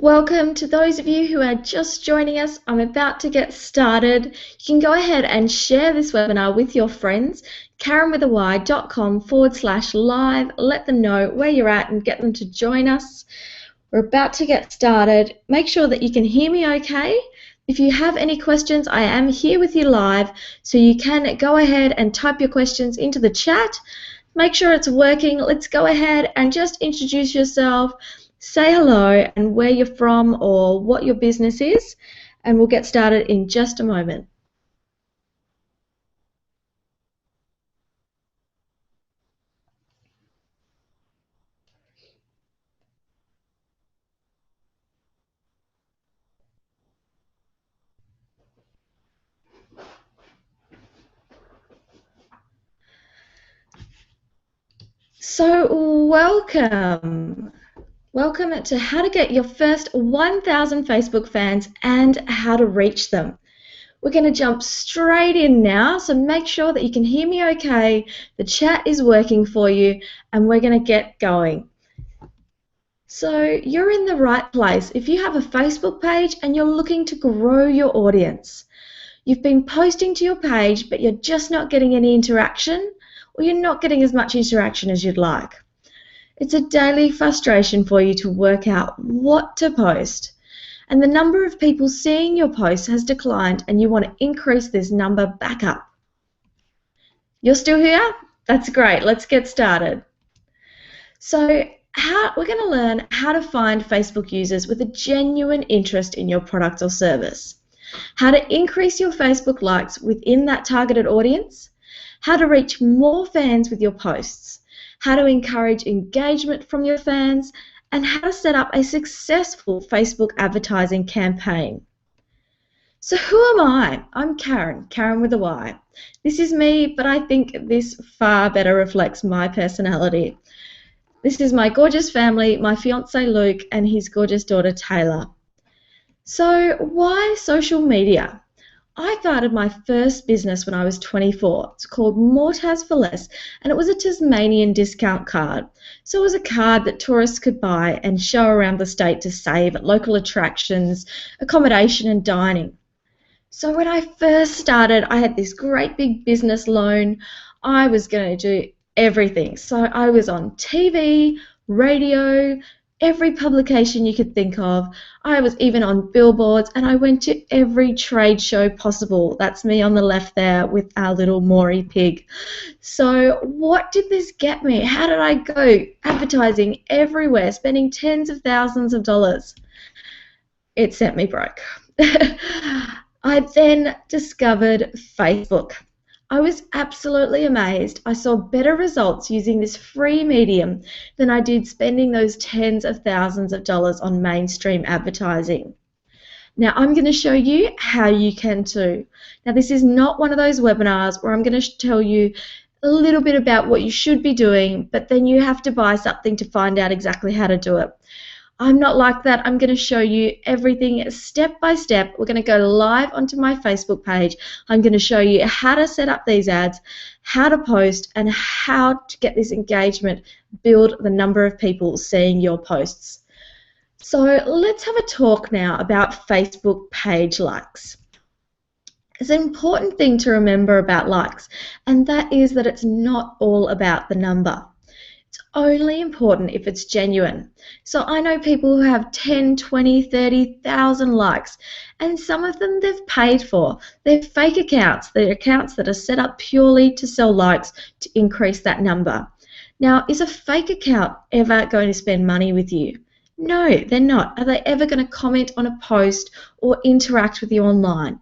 Welcome to those of you who are just joining us. I'm about to get started. You can go ahead and share this webinar with your friends, karenwithay.com/live. Let them know where you're at and get them to join us. We're about to get started. Make sure that you can hear me okay. If you have any questions, I am here with you live, so you can go ahead and type your questions into the chat. Make sure it's working. Let's go ahead and just introduce yourself. Say hello and where you're from or what your business is, and we'll get started in just a moment. So welcome. Welcome to how to get your first 1,000 Facebook fans and how to reach them. We're going to jump straight in now, so make sure that you can hear me okay, the chat is working for you, and we're going to get going. So you're in the right place if you have a Facebook page and you're looking to grow your audience. You've been posting to your page, but you're just not getting any interaction, or you're not getting as much interaction as you'd like. It's a daily frustration for you to work out what to post, and the number of people seeing your posts has declined and you want to increase this number back up. You're still here? That's great. Let's get started. So we're going to learn how to find Facebook users with a genuine interest in your product or service, how to increase your Facebook likes within that targeted audience, how to reach more fans with your posts, how to encourage engagement from your fans, and how to set up a successful Facebook advertising campaign. So who am I? I'm Karen with a Y. This is me, but I think this far better reflects my personality. This is my gorgeous family, my fiance Luke and his gorgeous daughter Taylor. So why social media? I started my first business when I was 24. It's called Mortaz for Less, and it was a Tasmanian discount card. So it was a card that tourists could buy and show around the state to save at local attractions, accommodation and dining. So when I first started, I had this great big business loan. I was going to do everything. So I was on TV, radio, every publication you could think of. I was even on billboards, and I went to every trade show possible. That's me on the left there with our little Maury pig. So what did this get me? How did I go advertising everywhere, spending tens of thousands of dollars? It sent me broke. I then discovered Facebook. I was absolutely amazed. I saw better results using this free medium than I did spending those tens of thousands of dollars on mainstream advertising. Now I'm going to show you how you can too. Now this is not one of those webinars where I'm going to tell you a little bit about what you should be doing, but then you have to buy something to find out exactly how to do it. I'm not like that. I'm going to show you everything step by step. We're going to go live onto my Facebook page. I'm going to show you how to set up these ads, how to post, and how to get this engagement, build the number of people seeing your posts. So let's have a talk now about Facebook page likes. There's an important thing to remember about likes, and that is that it's not all about the number. It's only important if it's genuine. So I know people who have 10, 20, 30,000 likes, and some of them they've paid for. They're fake accounts. They're accounts that are set up purely to sell likes to increase that number. Now, is a fake account ever going to spend money with you? No, they're not. Are they ever going to comment on a post or interact with you online?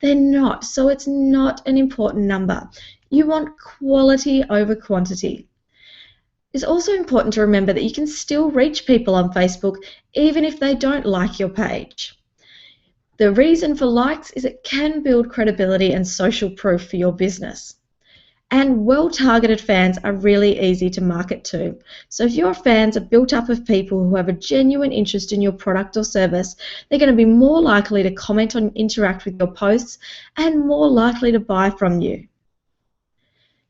They're not. So it's not an important number. You want quality over quantity. It's also important to remember that you can still reach people on Facebook even if they don't like your page. The reason for likes is it can build credibility and social proof for your business. And well-targeted fans are really easy to market to. So if your fans are built up of people who have a genuine interest in your product or service, they're going to be more likely to comment and interact with your posts and more likely to buy from you.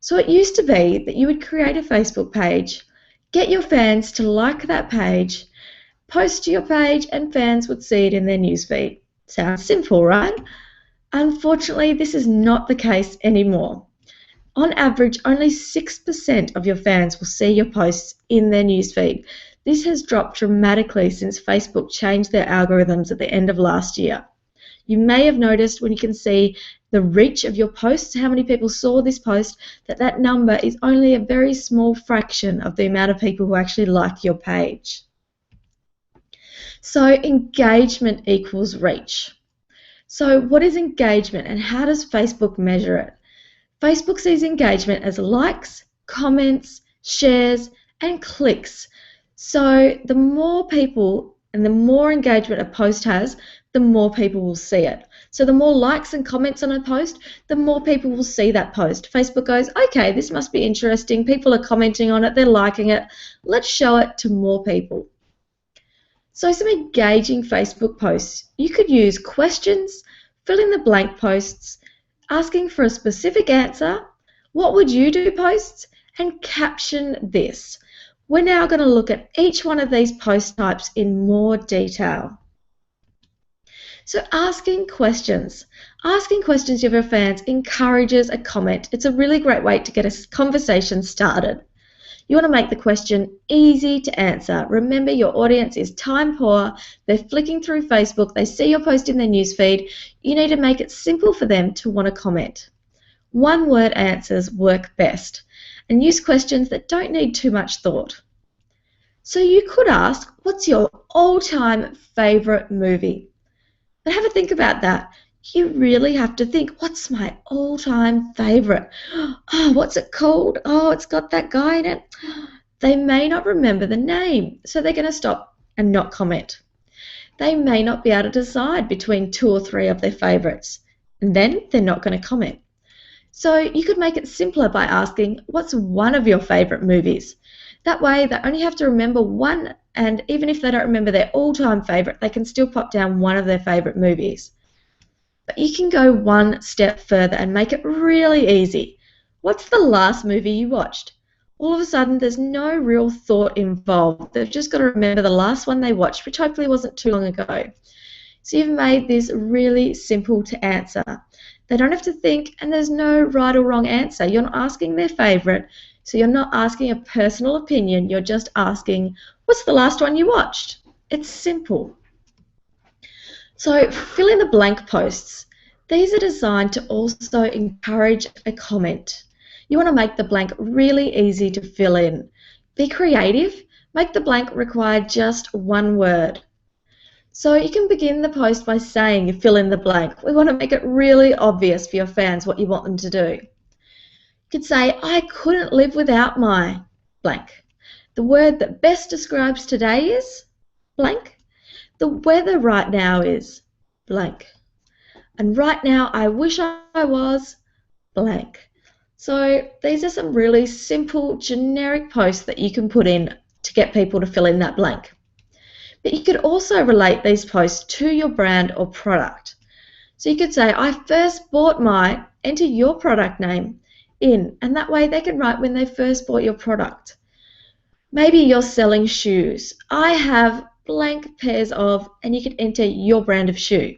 So it used to be that you would create a Facebook page, get your fans to like that page, post to your page, and fans would see it in their newsfeed. Sounds simple, right? Unfortunately, this is not the case anymore. On average, only 6% of your fans will see your posts in their newsfeed. This has dropped dramatically since Facebook changed their algorithms at the end of last year. You may have noticed when you can see the reach of your posts, how many people saw this post, that number is only a very small fraction of the amount of people who actually like your page. So engagement equals reach. So what is engagement and how does Facebook measure it? Facebook sees engagement as likes, comments, shares, and clicks. So the more people and the more engagement a post has, the more people will see it. So the more likes and comments on a post, the more people will see that post. Facebook goes, okay, this must be interesting. People are commenting on it, they're liking it. Let's show it to more people. So some engaging Facebook posts. You could use questions, fill in the blank posts, asking for a specific answer, what would you do posts, and caption this. We're now going to look at each one of these post types in more detail. So asking questions. Asking questions of your fans encourages a comment. It's a really great way to get a conversation started. You want to make the question easy to answer. Remember, your audience is time poor. They're flicking through Facebook. They see your post in their newsfeed. You need to make it simple for them to want to comment. One-word answers work best, and use questions that don't need too much thought. So you could ask, what's your all-time favorite movie? But have a think about that. You really have to think, what's my all-time favorite? Oh, what's it called? Oh, it's got that guy in it. They may not remember the name, so they're going to stop and not comment. They may not be able to decide between 2 or 3 of their favorites, and then they're not going to comment. So you could make it simpler by asking, what's one of your favorite movies? That way they only have to remember one, and even if they don't remember their all-time favorite, they can still pop down one of their favorite movies. But you can go one step further and make it really easy. What's the last movie you watched? All of a sudden, there's no real thought involved. They've just got to remember the last one they watched, which hopefully wasn't too long ago. So you've made this really simple to answer. They don't have to think, and there's no right or wrong answer. You're not asking their favorite, so you're not asking a personal opinion. You're just asking, what's the last one you watched? It's simple. So fill in the blank posts. These are designed to also encourage a comment. You want to make the blank really easy to fill in. Be creative. Make the blank require just one word. So you can begin the post by saying you fill in the blank. We want to make it really obvious for your fans what you want them to do. You could say, I couldn't live without my blank. The word that best describes today is blank. The weather right now is blank. And right now I wish I was blank. So these are some really simple generic posts that you can put in to get people to fill in that blank. But you could also relate these posts to your brand or product. So you could say, I first bought my, enter your product name in, and that way they can write when they first bought your product. Maybe you're selling shoes. I have blank pairs of, and you can enter your brand of shoe.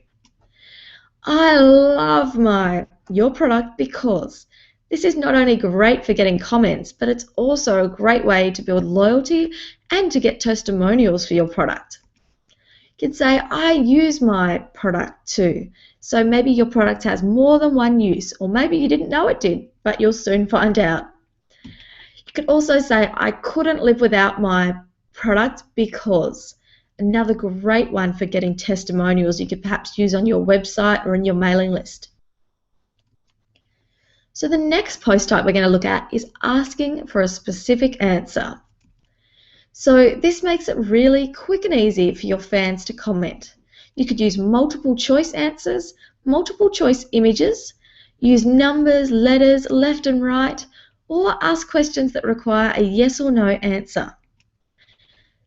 I love your product because this is not only great for getting comments, but it's also a great way to build loyalty and to get testimonials for your product. You could say, I use my product too. So maybe your product has more than one use, or maybe you didn't know it did, but you'll soon find out. You could also say, I couldn't live without my product because. Another great one for getting testimonials you could perhaps use on your website or in your mailing list. So the next post type we're going to look at is asking for a specific answer. So this makes it really quick and easy for your fans to comment. You could use multiple choice answers, multiple choice images, use numbers, letters, left and right, or ask questions that require a yes or no answer.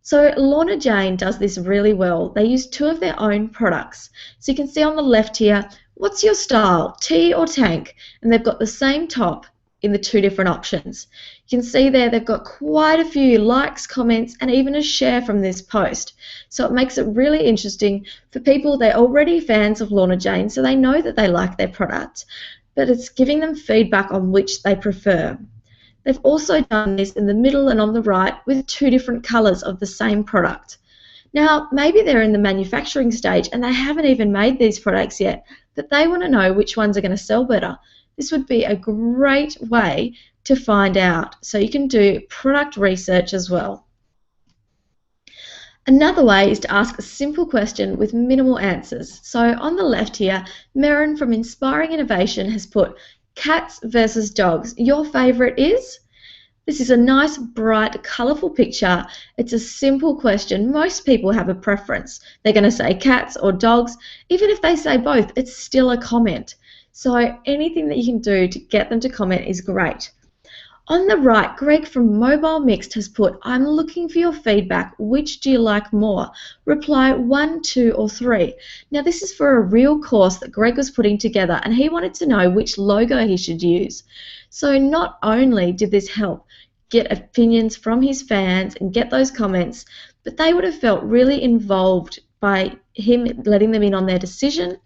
So Lorna Jane does this really well. They use 2 of their own products. So you can see on the left here, what's your style, tee or tank? And they've got the same top in the two different options. You can see there they've got quite a few likes, comments, and even a share from this post. So it makes it really interesting for people. They're already fans of Lorna Jane, so they know that they like their product, but it's giving them feedback on which they prefer. They've also done this in the middle and on the right with two different colours of the same product. Now, maybe they're in the manufacturing stage and they haven't even made these products yet, but they want to know which ones are going to sell better. This would be a great way to find out. So you can do product research as well. Another way is to ask a simple question with minimal answers. So on the left here, Merrin from Inspiring Innovation has put cats versus dogs. Your favourite is? This is a nice, bright, colourful picture. It's a simple question. Most people have a preference. They're going to say cats or dogs. Even if they say both, it's still a comment. So anything that you can do to get them to comment is great. On the right, Greg from Mobile Mixed has put, I'm looking for your feedback. Which do you like more? Reply 1, 2, or 3. Now this is for a real course that Greg was putting together and he wanted to know which logo he should use. So not only did this help get opinions from his fans and get those comments, but they would have felt really involved by him letting them in on their decision,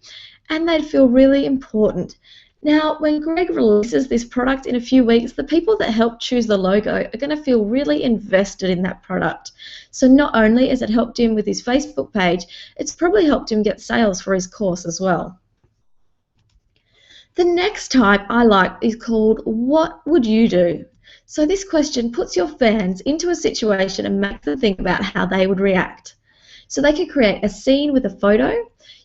and they'd feel really important. Now, when Greg releases this product in a few weeks, the people that helped choose the logo are going to feel really invested in that product. So not only has it helped him with his Facebook page, it's probably helped him get sales for his course as well. The next type I like is called, what would you do? So this question puts your fans into a situation and makes them think about how they would react. So they can create a scene with a photo.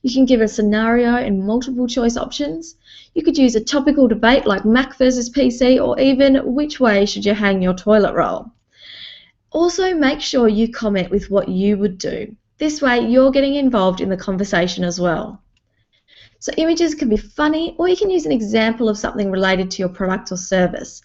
You can give a scenario and multiple choice options. You could use a topical debate like Mac versus PC, or even which way should you hang your toilet roll. Also, make sure you comment with what you would do. This way you're getting involved in the conversation as well. So images can be funny, or you can use an example of something related to your product or service.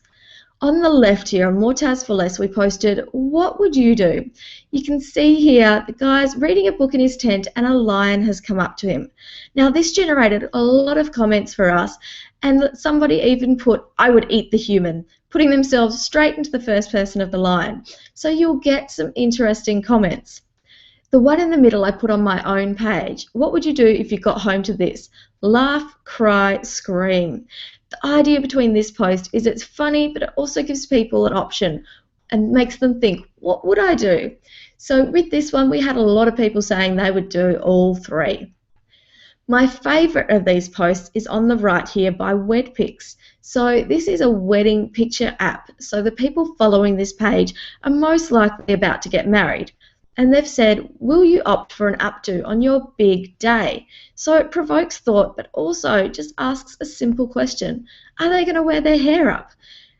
On the left here, on Mortaz for Less, we posted, what would you do? You can see here the guy's reading a book in his tent and a lion has come up to him. Now this generated a lot of comments for us, and somebody even put, I would eat the human, putting themselves straight into the first person of the line. So you'll get some interesting comments. The one in the middle I put on my own page. What would you do if you got home to this? Laugh, cry, scream. The idea between this post is it's funny, but it also gives people an option and makes them think, what would I do? So with this one, we had a lot of people saying they would do all three. My favourite of these posts is on the right here by WedPix. So this is a wedding picture app. So the people following this page are most likely about to get married. And they've said, will you opt for an updo on your big day? So it provokes thought, but also just asks a simple question. Are they going to wear their hair up?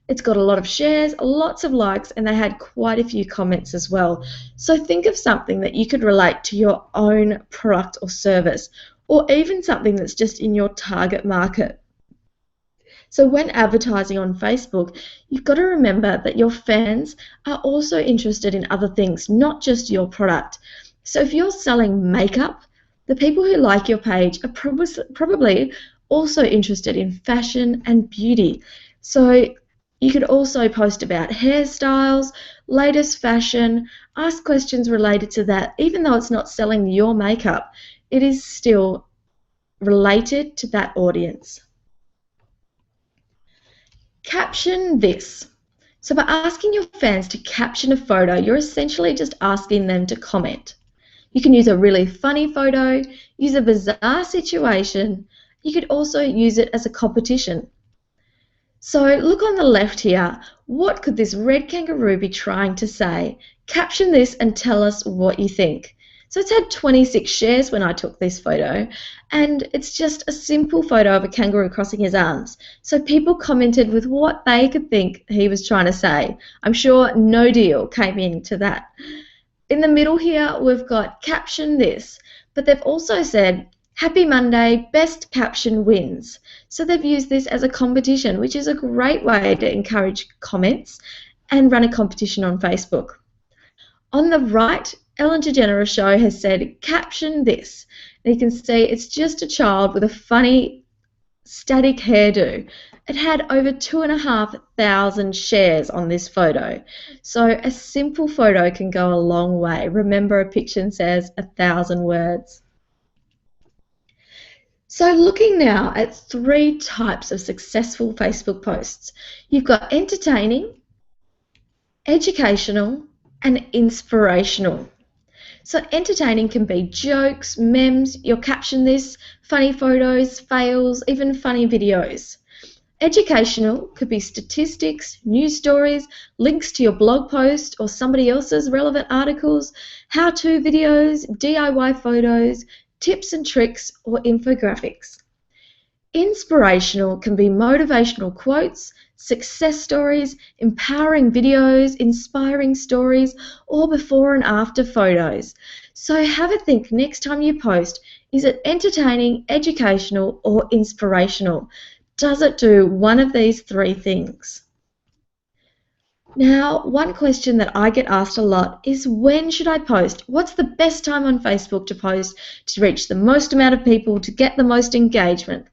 It's got a lot of shares, lots of likes, and they had quite a few comments as well. So think of something that you could relate to your own product or service, or even something that's just in your target market. So when advertising on Facebook, you've got to remember that your fans are also interested in other things, not just your product. So if you're selling makeup, the people who like your page are probably also interested in fashion and beauty. So you could also post about hairstyles, latest fashion, ask questions related to that. Even though it's not selling your makeup, it is still related to that audience. Caption this. So by asking your fans to caption a photo, you're essentially just asking them to comment. You can use a really funny photo, use a bizarre situation. You could also use it as a competition. So look on the left here. What could this red kangaroo be trying to say? Caption this and tell us what you think. So it's had 26 shares when I took this photo, and it's just a simple photo of a kangaroo crossing his arms. So people commented with what they could think he was trying to say. I'm sure no deal came into that. In the middle here, we've got caption this, but they've also said, Happy Monday, best caption wins. So they've used this as a competition, which is a great way to encourage comments and run a competition on Facebook. On the right, Ellen DeGeneres Show has said, caption this. And you can see it's just a child with a funny static hairdo. It had over 2,500 shares on this photo. So a simple photo can go a long way. Remember, a picture says 1,000 words. So looking now at 3 types of successful Facebook posts. You've got entertaining, educational, and inspirational. So entertaining can be jokes, memes, you'll caption this, funny photos, fails, even funny videos. Educational could be statistics, news stories, links to your blog post or somebody else's relevant articles, how-to videos, DIY photos, tips and tricks, or infographics. Inspirational can be motivational quotes, success stories, empowering videos, inspiring stories, or before and after photos. So have a think next time you post, is it entertaining, educational, or inspirational? Does it do one of these 3 things? Now, one question that I get asked a lot is, when should I post? What's the best time on Facebook to post to reach the most amount of people, to get the most engagement?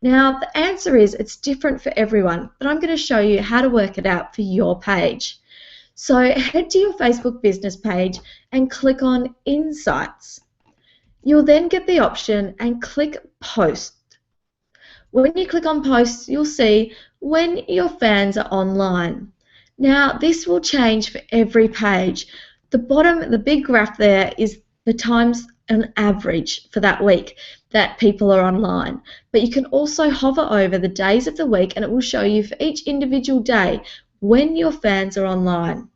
Now, the answer is it's different for everyone, but I'm going to show you how to work it out for your page. So head to your Facebook business page and click on Insights. You'll then get the option and click Post. When you click on Posts, you'll see when your fans are online. Now, this will change for every page. The bottom, the big graph there, is the times an average for that week that people are online. But you can also hover over the days of the week and it will show you for each individual day when your fans are online.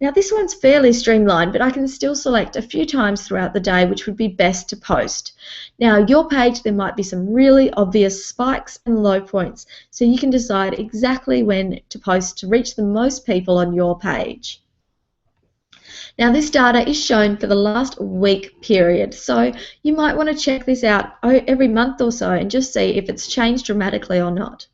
Now this one's fairly streamlined, but I can still select a few times throughout the day which would be best to post. Now your page, there might be some really obvious spikes and low points, so you can decide exactly when to post to reach the most people on your page. Now this data is shown for the last week period, so you might want to check this out every month or so and just see if it's changed dramatically or not.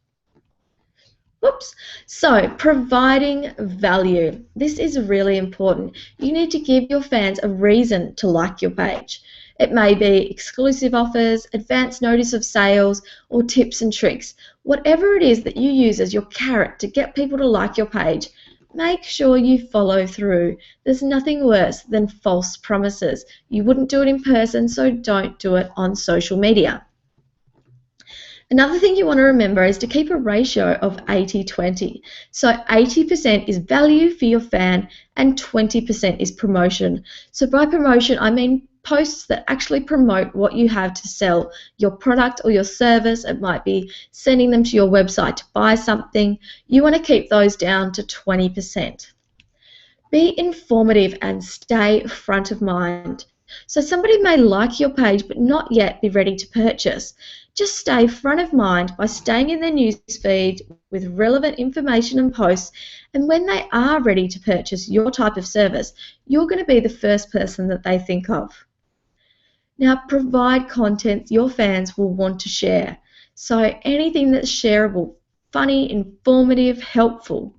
Whoops. So providing value. This is really important. You need to give your fans a reason to like your page. It may be exclusive offers, advance notice of sales, or tips and tricks. Whatever it is that you use as your carrot to get people to like your page, make sure you follow through. There's nothing worse than false promises. You wouldn't do it in person, so don't do it on social media. Another thing you want to remember is to keep a ratio of 80-20. So 80% is value for your fan and 20% is promotion. So by promotion, I mean posts that actually promote what you have to sell, your product or your service. It might be sending them to your website to buy something. You want to keep those down to 20%. Be informative and stay front of mind. So somebody may like your page but not yet be ready to purchase. Just stay front of mind by staying in their newsfeed with relevant information and posts, and when they are ready to purchase your type of service, you're going to be the first person that they think of. Now, provide content your fans will want to share. So anything that's shareable, funny, informative, helpful,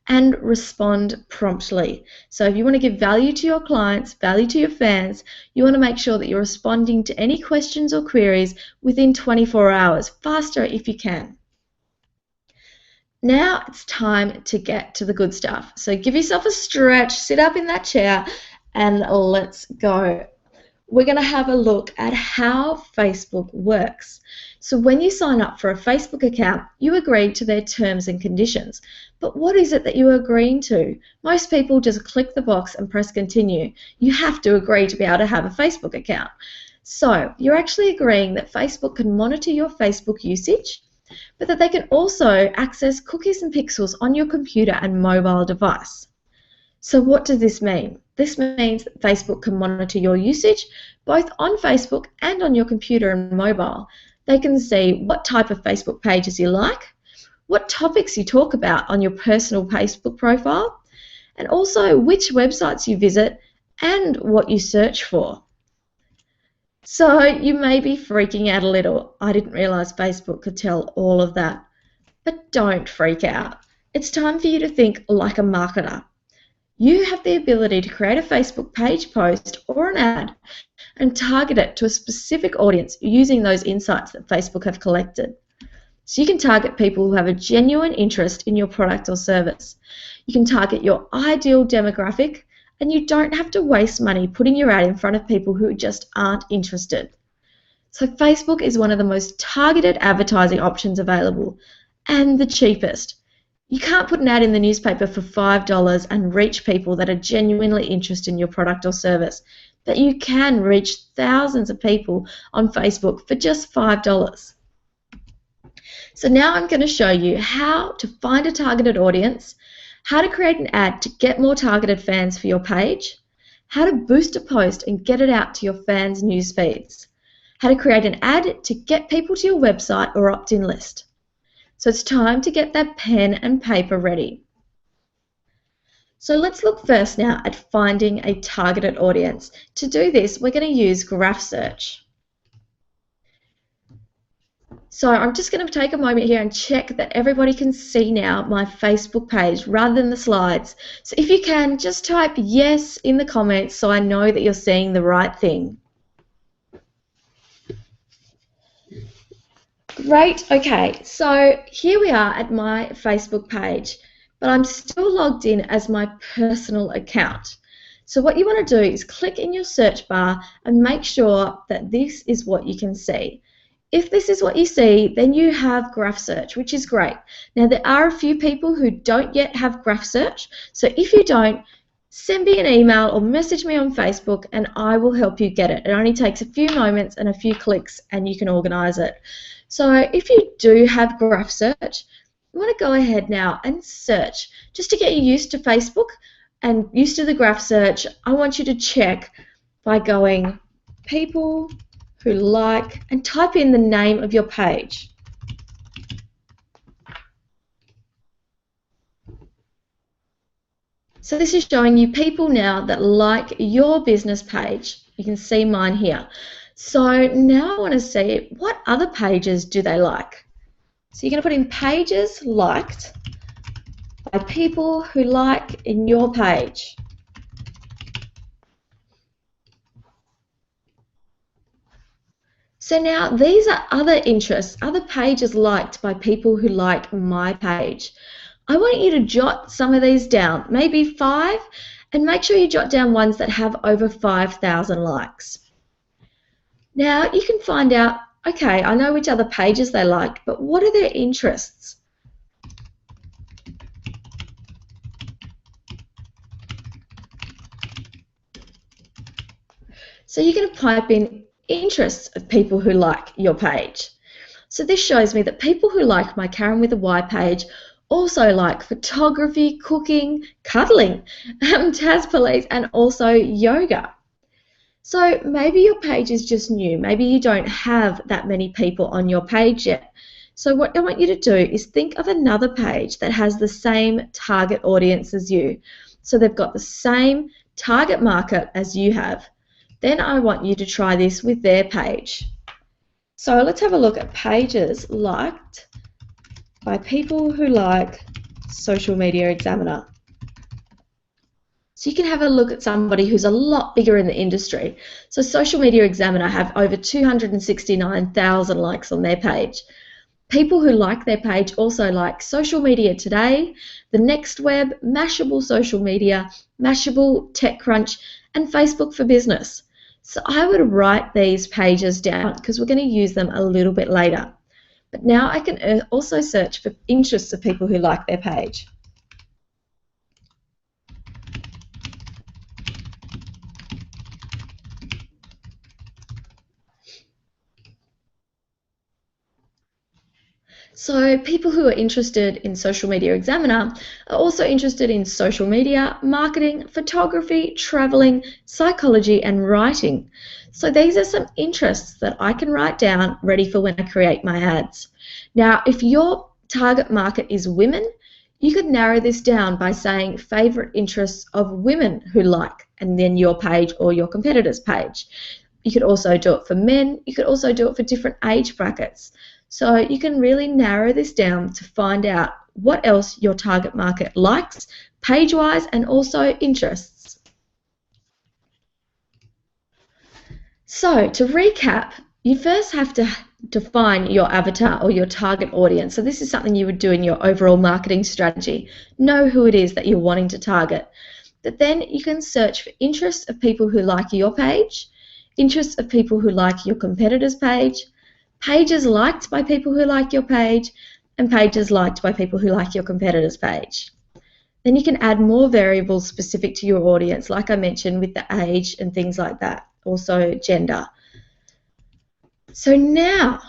and respond promptly. So if you want to give value to your clients, value to your fans, you want to make sure that you're responding to any questions or queries within 24 hours, faster if you can. Now it's time to get to the good stuff. So give yourself a stretch, sit up in that chair, and let's go. We're going to have a look at how Facebook works. So when you sign up for a Facebook account, you agree to their terms and conditions. But what is it that you're agreeing to? Most people just click the box and press continue. You have to agree to be able to have a Facebook account. So you're actually agreeing that Facebook can monitor your Facebook usage, but that they can also access cookies and pixels on your computer and mobile device. So what does this mean? This means that Facebook can monitor your usage both on Facebook and on your computer and mobile. They can see what type of Facebook pages you like, what topics you talk about on your personal Facebook profile, and also which websites you visit and what you search for. So you may be freaking out a little. I didn't realize Facebook could tell all of that. But don't freak out. It's time for you to think like a marketer. You have the ability to create a Facebook page post or an ad and target it to a specific audience using those insights that Facebook have collected. So you can target people who have a genuine interest in your product or service. You can target your ideal demographic, and you don't have to waste money putting your ad in front of people who just aren't interested. So Facebook is one of the most targeted advertising options available and the cheapest. You can't put an ad in the newspaper for $5 and reach people that are genuinely interested in your product or service, but you can reach thousands of people on Facebook for just $5. So now I'm going to show you how to find a targeted audience, how to create an ad to get more targeted fans for your page, how to boost a post and get it out to your fans' news feeds, how to create an ad to get people to your website or opt-in list. So it's time to get that pen and paper ready. So let's look first now at finding a targeted audience. To do this, we're going to use Graph Search. So I'm just going to take a moment here and check that everybody can see now my Facebook page rather than the slides. So if you can, just type yes in the comments so I know that you're seeing the right thing. Great, okay, so here we are at my Facebook page, but I'm still logged in as my personal account. So what you want to do is click in your search bar and make sure that this is what you can see. If this is what you see, then you have Graph Search, which is great. Now there are a few people who don't yet have Graph Search, so if you don't, send me an email or message me on Facebook and I will help you get it. It only takes a few moments and a few clicks and you can organize it. So if you do have Graph Search, you want to go ahead now and search. Just to get you used to Facebook and used to the Graph Search, I want you to check by going people who like and type in the name of your page. So this is showing you people now that like your business page. You can see mine here. So now I want to see what other pages do they like. So you're going to put in pages liked by people who like in your page. So now these are other interests, other pages liked by people who like my page. I want you to jot some of these down, maybe 5, and make sure you jot down ones that have over 5,000 likes. Now you can find out, okay, I know which other pages they like, but what are their interests? So you're going to pipe in interests of people who like your page. So this shows me that people who like my Karen with a Y page also like photography, cooking, cuddling, Taz Police, and also yoga. So maybe your page is just new. Maybe you don't have that many people on your page yet. So what I want you to do is think of another page that has the same target audience as you. So they've got the same target market as you have. Then I want you to try this with their page. So let's have a look at pages liked by people who like Social Media Examiner. So you can have a look at somebody who's a lot bigger in the industry. So Social Media Examiner have over 269,000 likes on their page. People who like their page also like Social Media Today, The Next Web, Mashable Social Media, Mashable, TechCrunch, and Facebook for Business. So I would write these pages down because we're going to use them a little bit later. But now I can also search for interests of people who like their page. So people who are interested in Social Media Examiner are also interested in social media, marketing, photography, traveling, psychology, and writing. So these are some interests that I can write down ready for when I create my ads. Now, if your target market is women, you could narrow this down by saying favorite interests of women who like, and then your page or your competitor's page. You could also do it for men. You could also do it for different age brackets. So you can really narrow this down to find out what else your target market likes, page-wise, and also interests. So to recap, you first have to define your avatar or your target audience. So this is something you would do in your overall marketing strategy. Know who it is that you're wanting to target. But then you can search for interests of people who like your page, interests of people who like your competitor's page, pages liked by people who like your page, and pages liked by people who like your competitor's page. Then you can add more variables specific to your audience, like I mentioned with the age and things like that, also gender. So now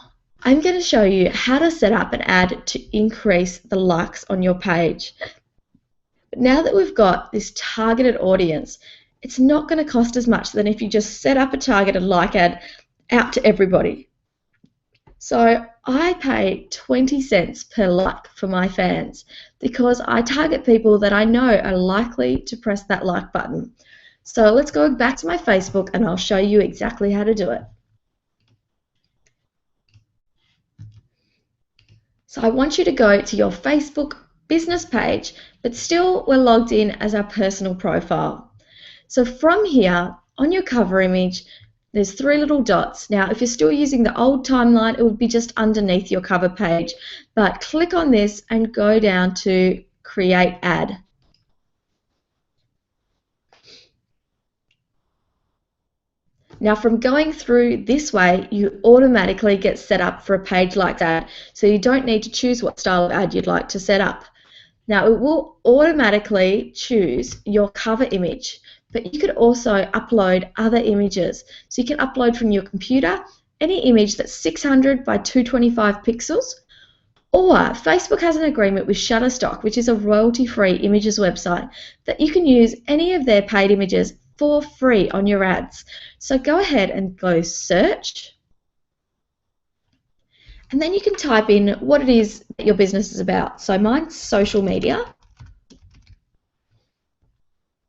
I'm going to show you how to set up an ad to increase the likes on your page. But now that we've got this targeted audience, it's not going to cost as much than if you just set up a targeted like ad out to everybody. So I pay 20 cents per like for my fans because I target people that I know are likely to press that like button. So let's go back to my Facebook and I'll show you exactly how to do it. So I want you to go to your Facebook business page, but still we're logged in as our personal profile. So from here, on your cover image, there's 3 little dots. Now, if you're still using the old timeline, it would be just underneath your cover page. But click on this and go down to Create Ad. Now, from going through this way, you automatically get set up for a page like that, so you don't need to choose what style of ad you'd like to set up. Now, it will automatically choose your cover image, but you could also upload other images. So you can upload from your computer any image that's 600 by 225 pixels, or Facebook has an agreement with Shutterstock, which is a royalty-free images website, that you can use any of their paid images for free on your ads. So go ahead and go search, and then you can type in what it is that your business is about. So mine's social media.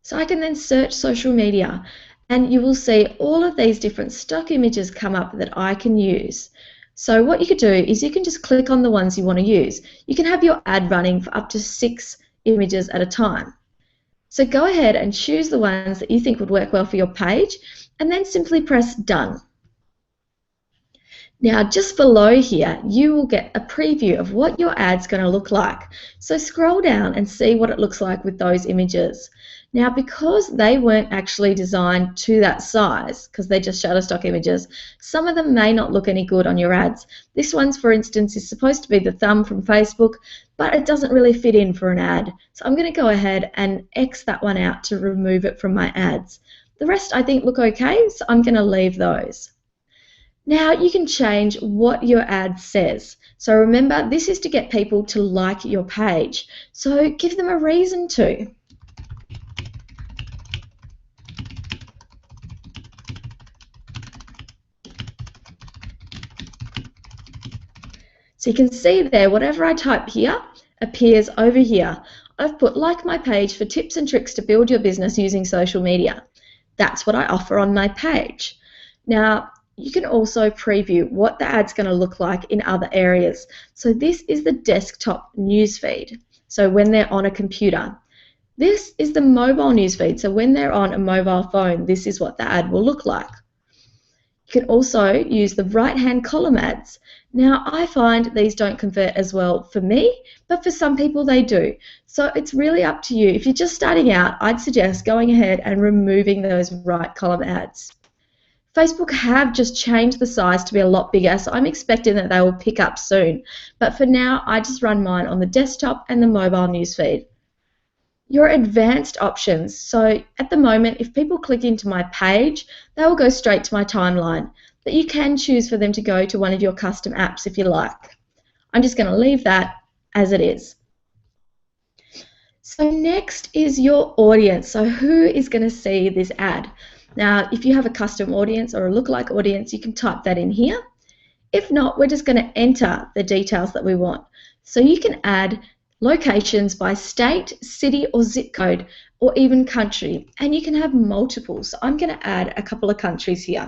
So I can then search social media, and you will see all of these different stock images come up that I can use. So what you could do is you can just click on the ones you want to use. You can have your ad running for up to 6 images at a time. So go ahead and choose the ones that you think would work well for your page, and then simply press Done. Now, just below here, you will get a preview of what your ad's going to look like. So scroll down and see what it looks like with those images. Now, because they weren't actually designed to that size, because they're just Shutterstock images, some of them may not look any good on your ads. This one's, for instance, is supposed to be the thumb from Facebook, but it doesn't really fit in for an ad. So I'm going to go ahead and X that one out to remove it from my ads. The rest I think look okay, so I'm going to leave those. Now you can change what your ad says. So remember, this is to get people to like your page. So give them a reason to. So you can see there, whatever I type here appears over here. I've put like my page for tips and tricks to build your business using social media. That's what I offer on my page. Now, you can also preview what the ad's going to look like in other areas. So this is the desktop newsfeed, so when they're on a computer. This is the mobile newsfeed, so when they're on a mobile phone, this is what the ad will look like. You can also use the right-hand column ads. Now, I find these don't convert as well for me, but for some people they do. So it's really up to you. If you're just starting out, I'd suggest going ahead and removing those right column ads. Facebook have just changed the size to be a lot bigger, so I'm expecting that they will pick up soon. But for now, I just run mine on the desktop and the mobile newsfeed. Your advanced options. So at the moment, if people click into my page, they will go straight to my timeline. But you can choose for them to go to one of your custom apps if you like. I'm just going to leave that as it is. So next is your audience. So who is going to see this ad? Now, if you have a custom audience or a lookalike audience, you can type that in here. If not, we're just going to enter the details that we want. So you can add locations by state, city, or zip code, or even country, and you can have multiple. So I'm going to add a couple of countries here.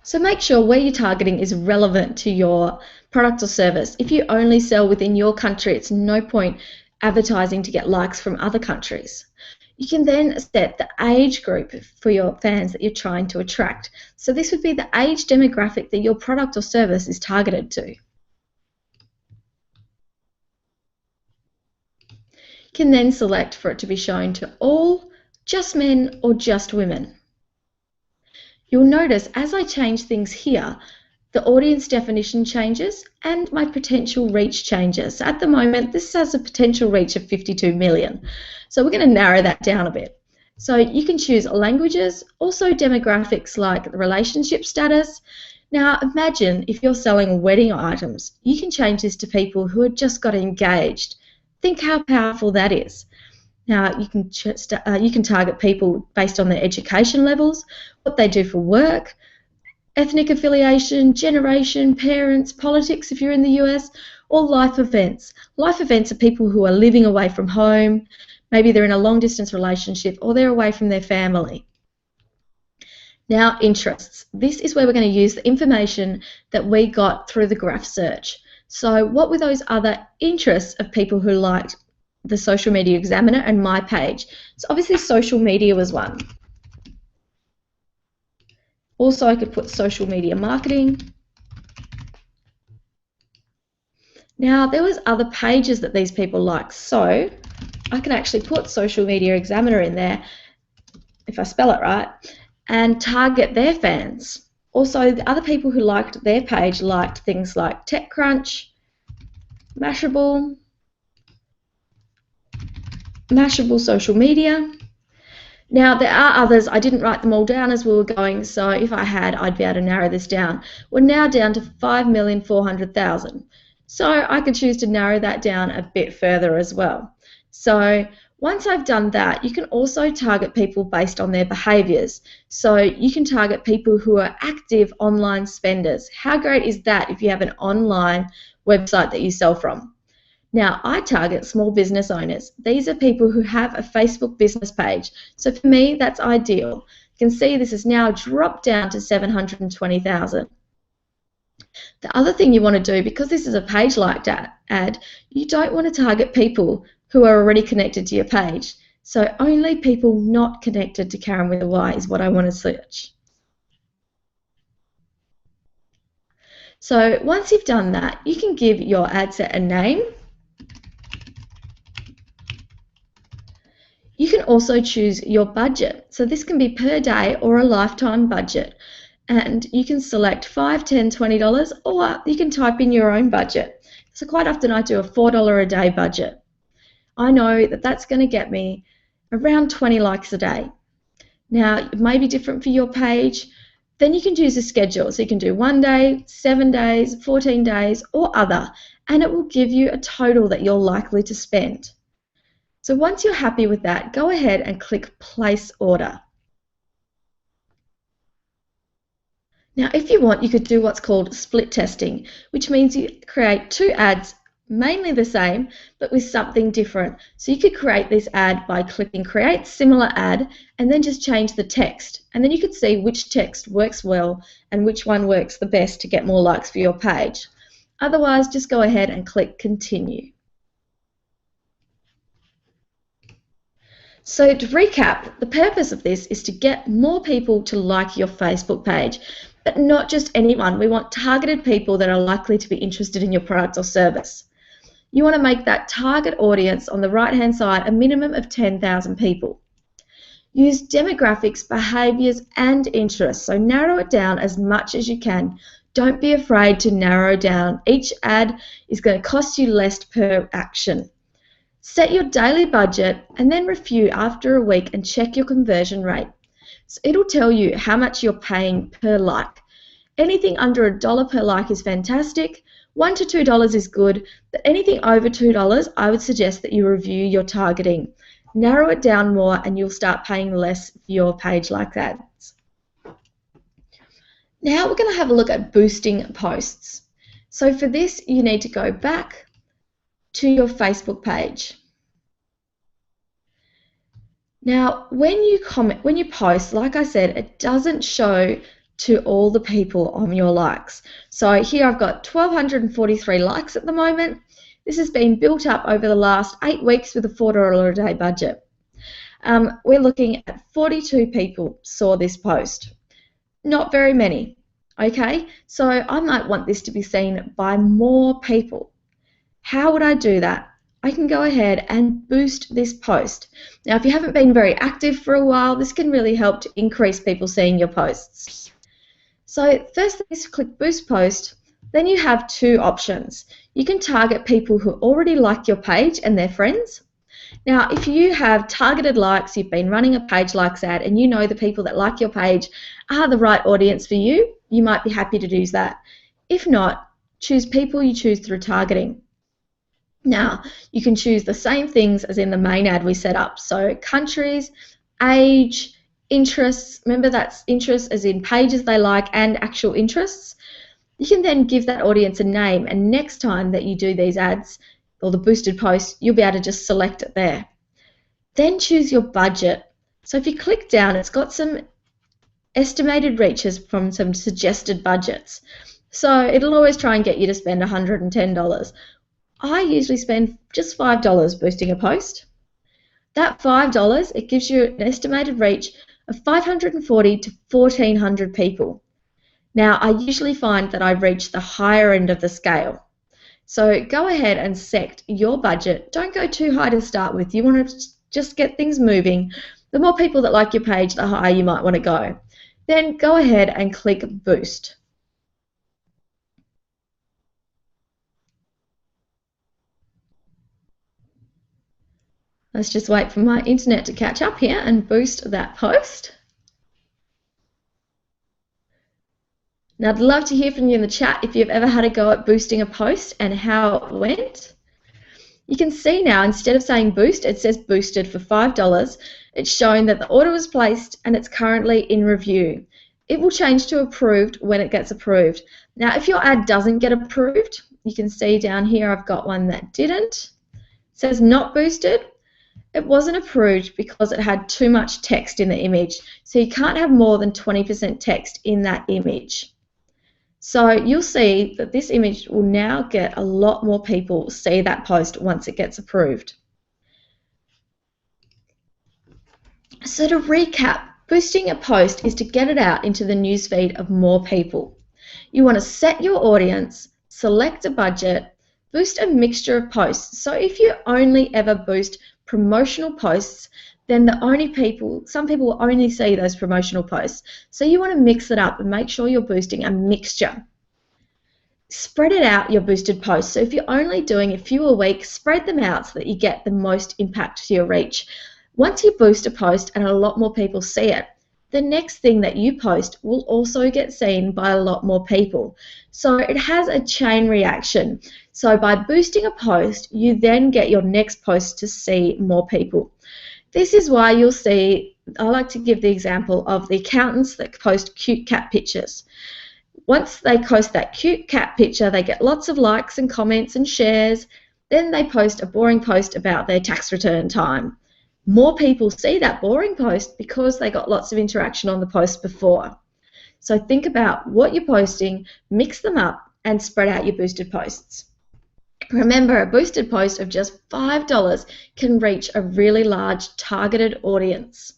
So make sure where you're targeting is relevant to your product or service. If you only sell within your country, it's no point advertising to get likes from other countries. You can then set the age group for your fans that you're trying to attract. So this would be the age demographic that your product or service is targeted to. You can then select for it to be shown to all, just men, or just women. You'll notice as I change things here, the audience definition changes and my potential reach changes. At the moment, this has a potential reach of 52 million. So we're going to narrow that down a bit. So you can choose languages, also demographics like relationship status. Now imagine if you're selling wedding items, you can change this to people who have just got engaged. Think how powerful that is. Now you can target people based on their education levels, what they do for work, ethnic affiliation, generation, parents, politics if you're in the US, or life events. Life events are people who are living away from home, maybe they're in a long distance relationship or they're away from their family. Now interests. This is where we're going to use the information that we got through the graph search. So what were those other interests of people who liked the Social Media Examiner and my page? So obviously social media was one. Also, I could put social media marketing. Now, there was other pages that these people liked, so I can actually put Social Media Examiner in there, if I spell it right, and target their fans. Also, the other people who liked their page liked things like TechCrunch, Mashable social media. Now, there are others. I didn't write them all down as we were going, so if I had, I'd be able to narrow this down. We're now down to 5,400,000. So I could choose to narrow that down a bit further as well. So once I've done that, you can also target people based on their behaviours. So you can target people who are active online spenders. How great is that if you have an online website that you sell from? Now, I target small business owners. These are people who have a Facebook business page. So for me, that's ideal. You can see this has now dropped down to 720,000. The other thing you want to do, because this is a page-like ad, you don't want to target people who are already connected to your page. So only people not connected to Karen with a Y is what I want to search. So once you've done that, you can give your ad set a name. You can also choose your budget. So this can be per day or a lifetime budget. And you can select $5, $10, $20, or you can type in your own budget. So quite often I do a $4 a day budget. I know that that's going to get me around 20 likes a day. Now, it may be different for your page. Then you can choose a schedule. So you can do 1 day, 7 days, 14 days, or other. And it will give you a total that you're likely to spend. So once you're happy with that, go ahead and click Place Order. Now, if you want, you could do what's called split testing, which means you create two ads, mainly the same, but with something different. So you could create this ad by clicking Create Similar Ad and then just change the text. And then you could see which text works well and which one works the best to get more likes for your page. Otherwise, just go ahead and click Continue. So to recap, the purpose of this is to get more people to like your Facebook page, but not just anyone. We want targeted people that are likely to be interested in your product or service. You want to make that target audience on the right-hand side a minimum of 10,000 people. Use demographics, behaviours and interests, so narrow it down as much as you can. Don't be afraid to narrow down. Each ad is going to cost you less per action. Set your daily budget and then review after a week and check your conversion rate. So it'll tell you how much you're paying per like. Anything under $1 per like is fantastic. $1 to $2 is good, but anything over $2, I would suggest that you review your targeting. Narrow it down more and you'll start paying less for your page like that. Now we're going to have a look at boosting posts. So for this, you need to go back to your Facebook page. Now, when you post, like I said, it doesn't show to all the people on your likes. So here I've got 1,243 likes at the moment. This has been built up over the last 8 weeks with a $4 a day budget. We're looking at 42 people saw this post. Not very many, okay? So I might want this to be seen by more people. How would I do that? I can go ahead and boost this post. Now, if you haven't been very active for a while, this can really help to increase people seeing your posts. So first thing is click Boost Post. Then you have 2 options. You can target people who already like your page and their friends. Now, if you have targeted likes, you've been running a page likes ad, and you know the people that like your page are the right audience for you, you might be happy to use that. If not, choose people you choose through targeting. Now, you can choose the same things as in the main ad we set up. So countries, age, interests. Remember, that's interests as in pages they like and actual interests. You can then give that audience a name, and next time that you do these ads or the boosted post, you'll be able to just select it there. Then choose your budget. So if you click down, it's got some estimated reaches from some suggested budgets. So it'll always try and get you to spend $110. I usually spend just $5 boosting a post. That $5, it gives you an estimated reach of 540 to 1,400 people. Now, I usually find that I reach the higher end of the scale. So go ahead and set your budget. Don't go too high to start with. You want to just get things moving. The more people that like your page, the higher you might want to go. Then go ahead and click Boost. Let's just wait for my internet to catch up here and boost that post. Now, I'd love to hear from you in the chat if you've ever had a go at boosting a post and how it went. You can see now, instead of saying boost, it says boosted for $5. It's showing that the order was placed and it's currently in review. It will change to approved when it gets approved. Now, if your ad doesn't get approved, you can see down here I've got one that didn't. It says not boosted. It wasn't approved because it had too much text in the image. So you can't have more than 20% text in that image. So you'll see that this image will now get a lot more people see that post once it gets approved. So to recap, boosting a post is to get it out into the newsfeed of more people. You want to set your audience, select a budget, boost a mixture of posts. So if you only ever boost promotional posts, then some people will only see those promotional posts. So you want to mix it up and make sure you're boosting a mixture. Spread it out, your boosted posts. So if you're only doing a few a week, spread them out so that you get the most impact to your reach. Once you boost a post and a lot more people see it, the next thing that you post will also get seen by a lot more people. So it has a chain reaction. So by boosting a post, you then get your next post to see more people. This is why you'll see, I like to give the example of the accountants that post cute cat pictures. Once they post that cute cat picture, they get lots of likes and comments and shares. Then they post a boring post about their tax return time. More people see that boring post because they got lots of interaction on the post before. So think about what you're posting, mix them up, and spread out your boosted posts. Remember, a boosted post of just $5 can reach a really large targeted audience.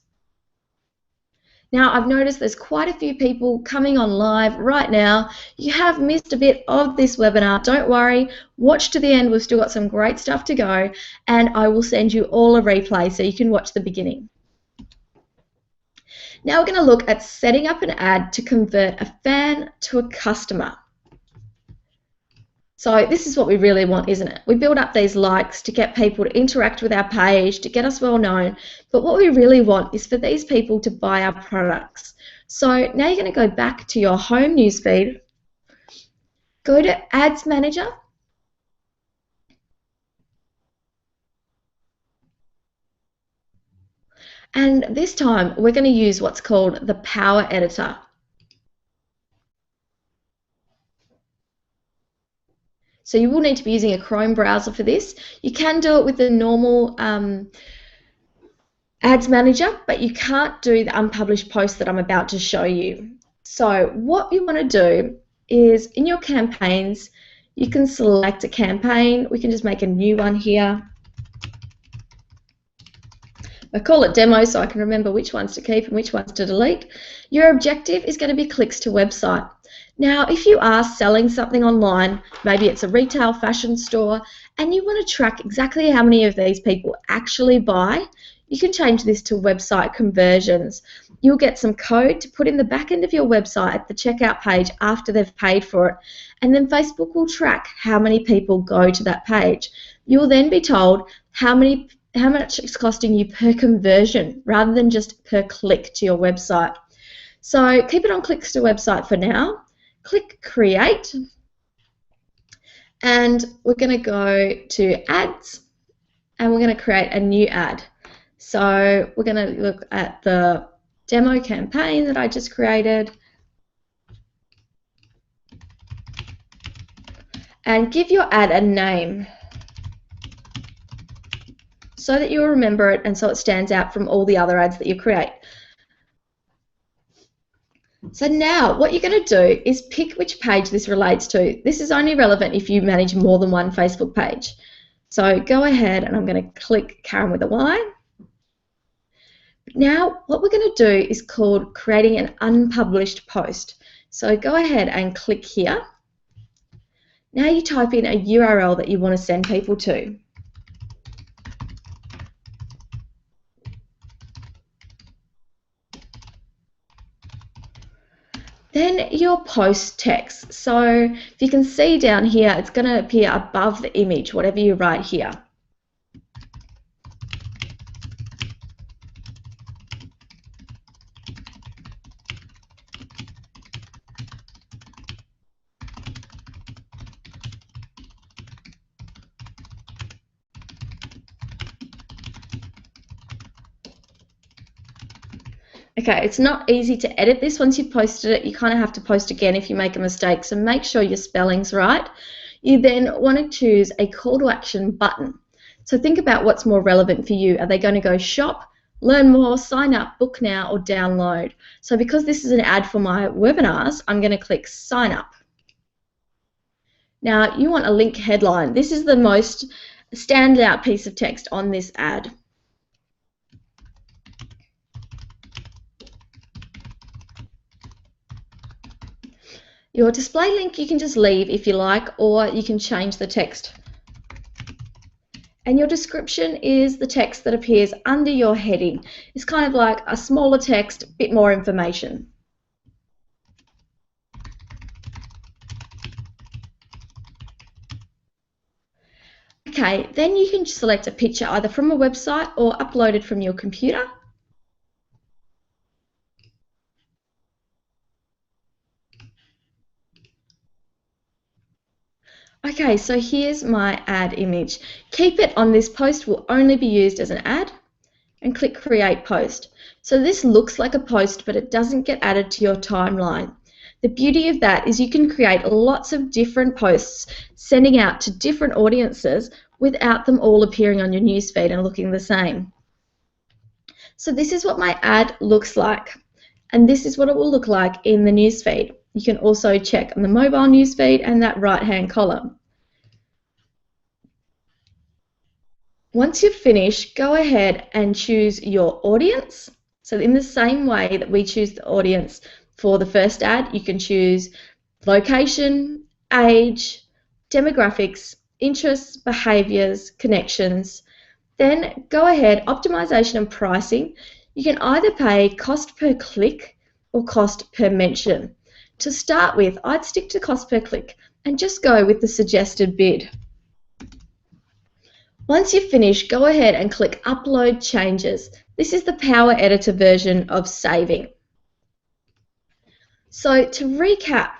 Now, I've noticed there's quite a few people coming on live right now. You have missed a bit of this webinar. Don't worry, watch to the end. We've still got some great stuff to go, and I will send you all a replay so you can watch the beginning. Now we're going to look at setting up an ad to convert a fan to a customer. So this is what we really want, isn't it? We build up these likes to get people to interact with our page, to get us well known, but what we really want is for these people to buy our products. So now you're going to go back to your home newsfeed, go to Ads Manager, and this time we're going to use what's called the Power Editor. So you will need to be using a Chrome browser for this. You can do it with the normal Ads Manager, but you can't do the unpublished post that I'm about to show you. So what you want to do is in your campaigns, You can select a campaign. We can just make a new one here. I call it demo so I can remember which ones to keep and which ones to delete. Your objective is going to be clicks to website. Now, if you are selling something online, maybe it's a retail fashion store, and you want to track exactly how many of these people actually buy, you can change this to website conversions. You'll get some code to put in the back end of your website at the checkout page after they've paid for it, and then Facebook will track how many people go to that page. You'll then be told how much it's costing you per conversion rather than just per click to your website. So keep it on clicks to website for now. Click create, and we're going to go to ads, and we're going to create a new ad. So we're going to look at the demo campaign that I just created and give your ad a name so that you'll remember it and so it stands out from all the other ads that you create. So now what you're going to do is pick which page this relates to. This is only relevant if you manage more than one Facebook page. So go ahead, and I'm going to click Karen with a Y. Now what we're going to do is called creating an unpublished post. So go ahead and click here. Now you type in a URL that you want to send people to. Then your post text. So if you can see down here, it's going to appear above the image, whatever you write here. Okay, it's not easy to edit this. Once you've posted it, you kind of have to post again if you make a mistake, so make sure your spelling's right. You then want to choose a call to action button. So think about what's more relevant for you. Are they going to go shop, learn more, sign up, book now, or download? So because this is an ad for my webinars, I'm going to click sign up. Now you want a link headline. This is the most standout piece of text on this ad. Your display link you can just leave if you like, or you can change the text. And your description is the text that appears under your heading. It's kind of like a smaller text, a bit more information. Okay, then you can select a picture either from a website or uploaded from your computer. Okay, so here's my ad image. Keep it on this post, will only be used as an ad, and click create post. So this looks like a post, but it doesn't get added to your timeline. The beauty of that is you can create lots of different posts sending out to different audiences without them all appearing on your newsfeed and looking the same. So this is what my ad looks like, and this is what it will look like in the newsfeed. You can also check on the mobile newsfeed and that right-hand column. Once you've finished, go ahead and choose your audience. So in the same way that we choose the audience for the first ad, you can choose location, age, demographics, interests, behaviours, connections. Then go ahead, optimization and pricing. You can either pay cost per click or cost per mention. To start with, I'd stick to cost per click and just go with the suggested bid. Once you've finished, go ahead and click Upload Changes. This is the Power Editor version of saving. So to recap,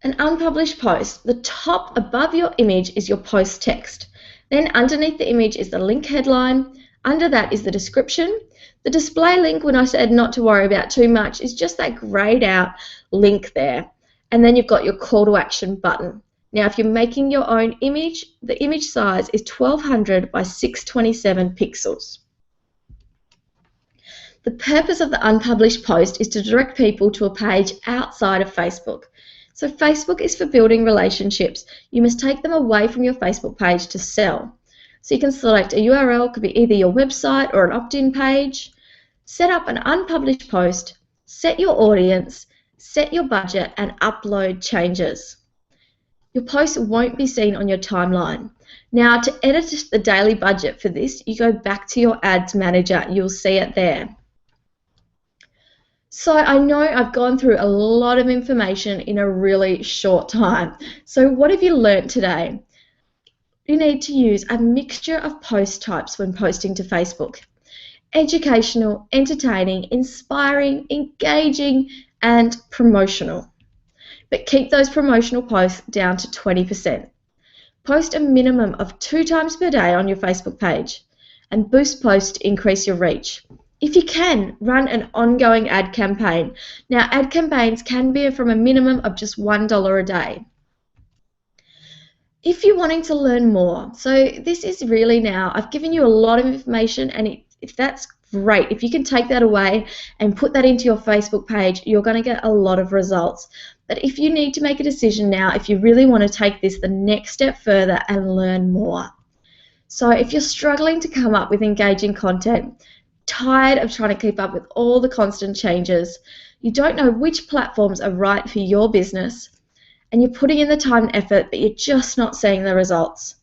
an unpublished post, the top above your image is your post text. Then underneath the image is the link headline. Under that is the description. The display link, when I said not to worry about too much, is just that grayed out link there. And then you've got your call to action button. Now if you're making your own image, the image size is 1200 by 627 pixels. The purpose of the unpublished post is to direct people to a page outside of Facebook. So Facebook is for building relationships. You must take them away from your Facebook page to sell. So you can select a URL, could be either your website or an opt-in page. Set up an unpublished post, set your audience, set your budget, and upload changes. Your post won't be seen on your timeline. Now, to edit the daily budget for this, you go back to your ads manager. You'll see it there. So I know I've gone through a lot of information in a really short time. So what have you learnt today? You need to use a mixture of post types when posting to Facebook. Educational, entertaining, inspiring, engaging, and promotional. But keep those promotional posts down to 20%. Post a minimum of 2 times per day on your Facebook page and boost posts to increase your reach. If you can, run an ongoing ad campaign. Now, ad campaigns can be from a minimum of just $1 a day. If you're wanting to learn more, so this is really now, I've given you a lot of information, and if that's great. If you can take that away and put that into your Facebook page, you're going to get a lot of results. But if you need to make a decision now, if you really want to take this the next step further and learn more. So if you're struggling to come up with engaging content, tired of trying to keep up with all the constant changes, you don't know which platforms are right for your business, and you're putting in the time and effort, but you're just not seeing the results.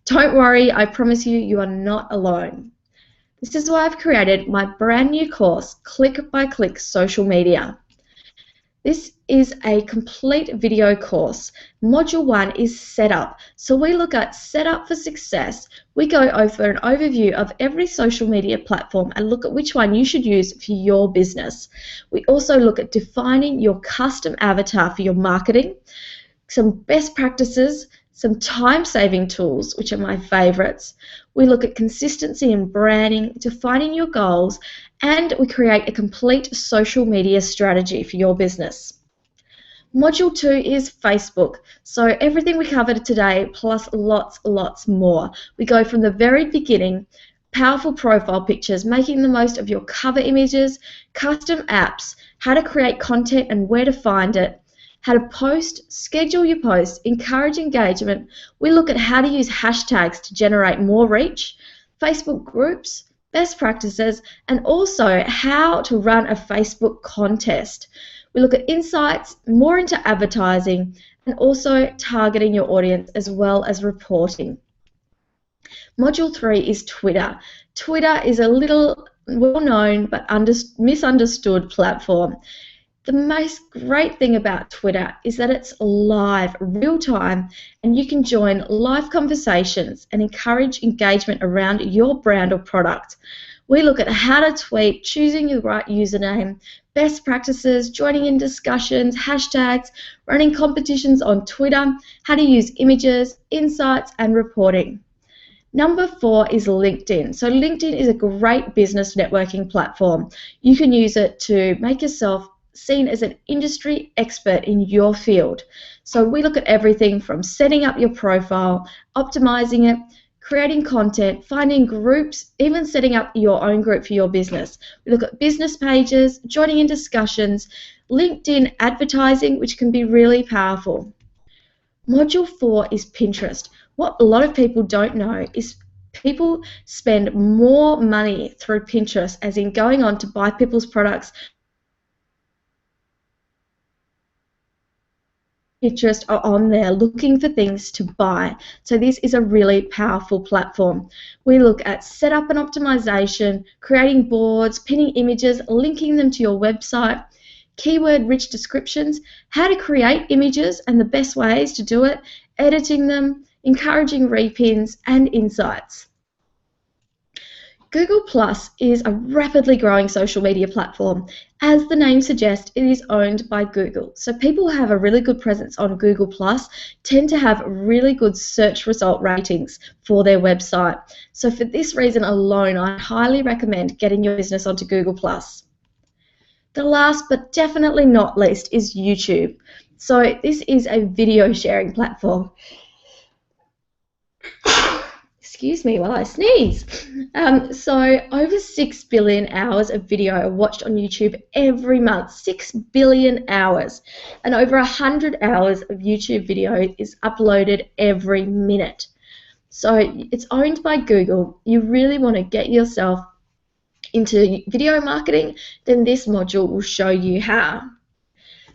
Don't worry, I promise you, you are not alone. This is why I've created my brand new course, Click by Click Social Media. This is a complete video course. Module 1 is Setup. So we look at Setup for Success. We go over an overview of every social media platform and look at which one you should use for your business. We also look at defining your custom avatar for your marketing, some best practices, some time-saving tools, which are my favorites. We look at consistency and branding, defining your goals, and we create a complete social media strategy for your business. Module 2 is Facebook. So everything we covered today plus lots more. We go from the very beginning, powerful profile pictures, making the most of your cover images, custom apps, how to create content and where to find it, how to post, schedule your posts, encourage engagement. We look at how to use hashtags to generate more reach, Facebook groups, best practices, and also how to run a Facebook contest. We look at insights, more into advertising, and also targeting your audience as well as reporting. Module 3 is Twitter. Twitter is a little well-known but misunderstood platform. The most great thing about Twitter is that it's live, real-time, and you can join live conversations and encourage engagement around your brand or product. We look at how to tweet, choosing the right username, best practices, joining in discussions, hashtags, running competitions on Twitter, how to use images, insights, and reporting. Number 4 is LinkedIn. So LinkedIn is a great business networking platform. You can use it to make yourself seen as an industry expert in your field. So we look at everything from setting up your profile, optimizing it, creating content, finding groups, even setting up your own group for your business. We look at business pages, joining in discussions, LinkedIn advertising, which can be really powerful. Module 4 is Pinterest. What a lot of people don't know is people spend more money through Pinterest, as in going on to buy people's products. Pinterest are on there looking for things to buy. So this is a really powerful platform. We look at setup and optimization, creating boards, pinning images, linking them to your website, keyword-rich descriptions, how to create images and the best ways to do it, editing them, encouraging repins, and insights. Google Plus is a rapidly growing social media platform. As the name suggests, it is owned by Google. So people who have a really good presence on Google Plus tend to have really good search result ratings for their website. So for this reason alone, I highly recommend getting your business onto Google Plus. The last but definitely not least is YouTube. So this is a video sharing platform. Excuse me while I sneeze. So over 6 billion hours of video are watched on YouTube every month. 6 billion hours. And over 100 hours of YouTube video is uploaded every minute. So it's owned by Google. You really want to get yourself into video marketing, then this module will show you how.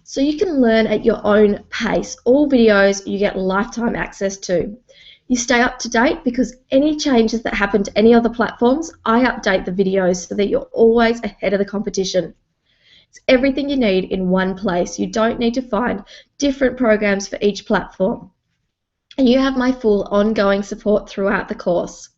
So you can learn at your own pace. All videos you get lifetime access to. You stay up to date because any changes that happen to any other platforms, I update the videos so that you're always ahead of the competition. It's everything you need in one place. You don't need to find different programs for each platform. And you have my full ongoing support throughout the course.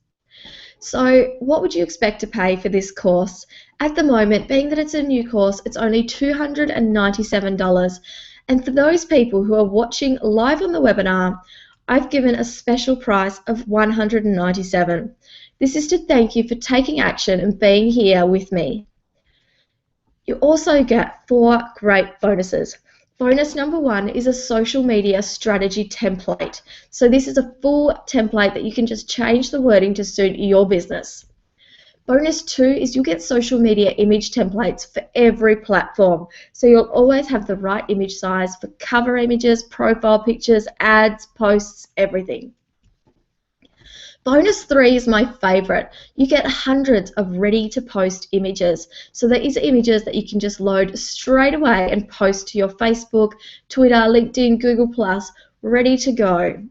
So what would you expect to pay for this course? At the moment, being that it's a new course, it's only $297. And for those people who are watching live on the webinar, I've given a special price of $197. This is to thank you for taking action and being here with me. You also get 4 great bonuses. Bonus number 1 is a social media strategy template. So this is a full template that you can just change the wording to suit your business. Bonus 2 is you'll get social media image templates for every platform. So you'll always have the right image size for cover images, profile pictures, ads, posts, everything. Bonus 3 is my favorite. You get hundreds of ready-to-post images. So these are images that you can just load straight away and post to your Facebook, Twitter, LinkedIn, Google+, ready to go.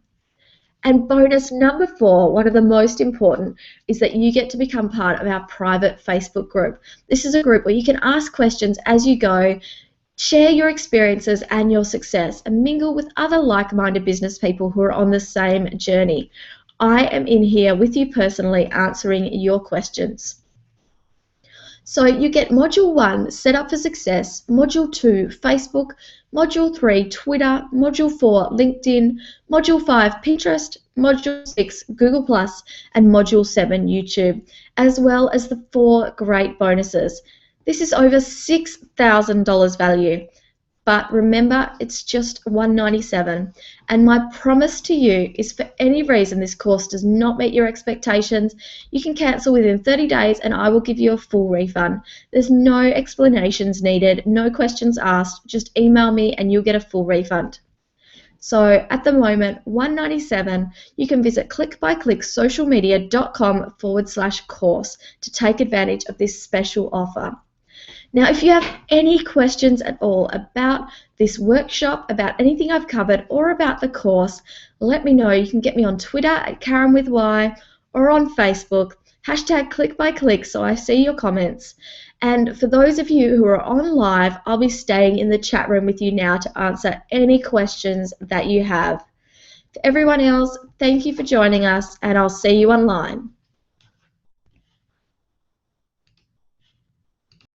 And bonus number 4, one of the most important, is that you get to become part of our private Facebook group. This is a group where you can ask questions as you go, share your experiences and your success, and mingle with other like-minded business people who are on the same journey. I am in here with you personally answering your questions. So you get Module 1, Set Up for Success, Module 2, Facebook, Module 3, Twitter, Module 4, LinkedIn, Module 5, Pinterest, Module 6, Google+, and Module 7, YouTube, as well as the 4 great bonuses. This is over $6,000 value. But remember, it's just $197. And my promise to you is for any reason this course does not meet your expectations, you can cancel within 30 days and I will give you a full refund. There's no explanations needed, no questions asked, just email me and you'll get a full refund. So at the moment, $197, you can visit clickbyclicksocialmedia.com/course to take advantage of this special offer. Now, if you have any questions at all about this workshop, about anything I've covered, or about the course, let me know. You can get me on Twitter at KarenWithY or on Facebook, #ClickByClick, so I see your comments. And for those of you who are on live, I'll be staying in the chat room with you now to answer any questions that you have. For everyone else, thank you for joining us, and I'll see you online.